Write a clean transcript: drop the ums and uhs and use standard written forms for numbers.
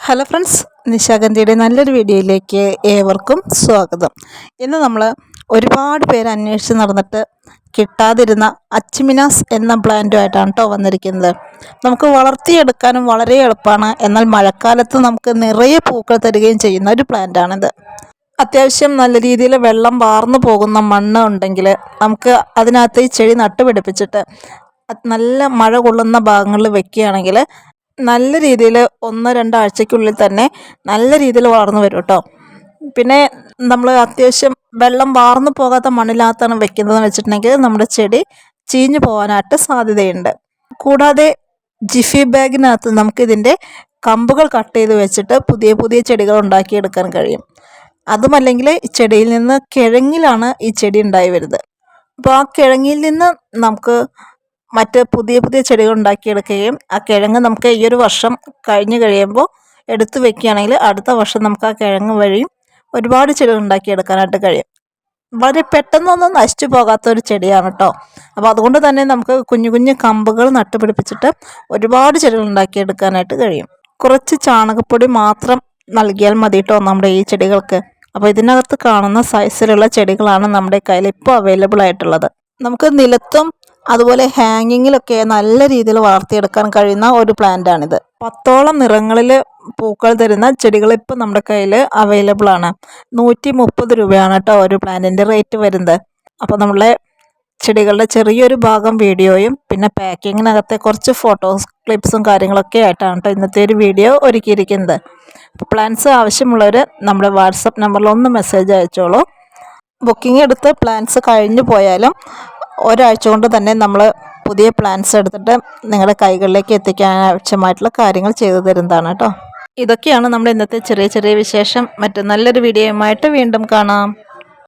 Hello friends, നിശാഗന്ധിയുടെ നല്ലൊരു വീഡിയോയിലേക്ക് ഏവർക്കും സ്വാഗതം. ഇന്ന് നമ്മൾ ഒരുപാട് പേര് അന്വേഷിച്ച് നടന്നിട്ട് കിട്ടാതിരുന്ന അച്ചിമിനാസ് എന്ന പ്ലാന്റുമായിട്ടാണ് കേട്ടോ വന്നിരിക്കുന്നത്. നമുക്ക് വളർത്തിയെടുക്കാനും വളരെ എളുപ്പമാണ്, എന്നാൽ മഴക്കാലത്ത് നമുക്ക് നിറയെ പൂക്കൾ തരികയും ചെയ്യുന്ന ഒരു പ്ലാന്റാണിത്. അത്യാവശ്യം നല്ല രീതിയിൽ വെള്ളം വാർന്നു പോകുന്ന മണ്ണ് ഉണ്ടെങ്കിൽ നമുക്ക് അതിനകത്ത് ഈ ചെടി നട്ടുപിടിപ്പിച്ചിട്ട് നല്ല മഴ കൊള്ളുന്ന ഭാഗങ്ങളിൽ വെക്കുകയാണെങ്കിൽ നല്ല രീതിയിൽ 1-2 ആഴ്ചയ്ക്കുള്ളിൽ തന്നെ നല്ല രീതിയിൽ വളർന്നു വരും കേട്ടോ. പിന്നെ നമ്മൾ അത്യാവശ്യം വെള്ളം വാർന്നു പോകാത്ത മണ്ണിനകത്താണ് വെക്കുന്നതെന്ന് വെച്ചിട്ടുണ്ടെങ്കിൽ നമ്മുടെ ചെടി ചീഞ്ഞു പോകാനായിട്ട് സാധ്യതയുണ്ട്. കൂടാതെ ജിഫി ബാഗിനകത്ത് നമുക്കിതിൻ്റെ കമ്പുകൾ കട്ട് ചെയ്ത് വെച്ചിട്ട് പുതിയ പുതിയ ചെടികൾ ഉണ്ടാക്കിയെടുക്കാൻ കഴിയും. അതുമല്ലെങ്കിൽ ചെടിയിൽ നിന്ന് കിഴങ്ങിലാണ് ഈ ചെടി ഉണ്ടായി വരുന്നത്. അപ്പോൾ ആ കിഴങ്ങിൽ നിന്ന് നമുക്ക് മറ്റ് പുതിയ പുതിയ ചെടികൾ ഉണ്ടാക്കിയെടുക്കുകയും ആ കിഴങ്ങ് നമുക്ക് ഈ ഒരു വർഷം കഴിഞ്ഞ് കഴിയുമ്പോൾ എടുത്തു വെക്കുകയാണെങ്കിൽ അടുത്ത വർഷം നമുക്ക് ആ കിഴങ്ങ് വഴിയും ഒരുപാട് ചെടികൾ ഉണ്ടാക്കിയെടുക്കാനായിട്ട് കഴിയും. വളരെ പെട്ടെന്നൊന്നും നശിച്ചു പോകാത്തൊരു ചെടിയാണ് കേട്ടോ. അപ്പോൾ അതുകൊണ്ട് തന്നെ നമുക്ക് കുഞ്ഞു കുഞ്ഞു കമ്പുകൾ നട്ടുപിടിപ്പിച്ചിട്ട് ഒരുപാട് ചെടികൾ ഉണ്ടാക്കിയെടുക്കാനായിട്ട് കഴിയും. കുറച്ച് ചാണകപ്പൊടി മാത്രം നൽകിയാൽ മതി കേട്ടോ നമ്മുടെ ഈ ചെടികൾക്ക്. അപ്പോൾ ഇതിനകത്ത് കാണുന്ന സൈസിലുള്ള ചെടികളാണ് നമ്മുടെ കയ്യിൽ ഇപ്പോൾ അവൈലബിൾ ആയിട്ടുള്ളത്. നമുക്ക് നിലത്തും അതുപോലെ ഹാങ്ങിങ്ങിലൊക്കെ നല്ല രീതിയിൽ വളർത്തിയെടുക്കാൻ കഴിയുന്ന ഒരു പ്ലാന്റാണിത്. 10ഓളം നിറങ്ങളിൽ പൂക്കൾ തരുന്ന ചെടികൾ ഇപ്പം നമ്മുടെ കയ്യിൽ അവൈലബിൾ ആണ്. 130 രൂപയാണ് കേട്ടോ ഒരു പ്ലാന്റിൻ്റെ റേറ്റ് വരുന്നത്. അപ്പോൾ നമ്മളെ ചെടികളുടെ ചെറിയൊരു ഭാഗം വീഡിയോയും പിന്നെ പാക്കിങ്ങിനകത്തെ കുറച്ച് ഫോട്ടോസ് ക്ലിപ്സും കാര്യങ്ങളൊക്കെ ആയിട്ടാണ് കേട്ടോ ഇന്നത്തെ ഒരു വീഡിയോ ഒരുക്കിയിരിക്കുന്നത്. അപ്പോൾ പ്ലാന്റ്സ് ആവശ്യമുള്ളവർ നമ്മുടെ വാട്സപ്പ് നമ്പറിൽ ഒന്ന് മെസ്സേജ് അയച്ചോളൂ. ബുക്കിംഗ് എടുത്ത് പ്ലാന്റ്സ് കഴിഞ്ഞു പോയാലും ഒരാഴ്ച കൊണ്ട് തന്നെ നമ്മൾ പുതിയ പ്ലാന്റ്സ് എടുത്തിട്ട് നിങ്ങളുടെ കൈകളിലേക്ക് എത്തിക്കാൻ ആവശ്യമായിട്ടുള്ള കാര്യങ്ങൾ ചെയ്തു തരുന്നതാണ് കേട്ടോ. ഇതൊക്കെയാണ് നമ്മുടെ ഇന്നത്തെ ചെറിയ ചെറിയ വിശേഷം. മറ്റു നല്ലൊരു വീഡിയോയുമായിട്ട് വീണ്ടും കാണാം.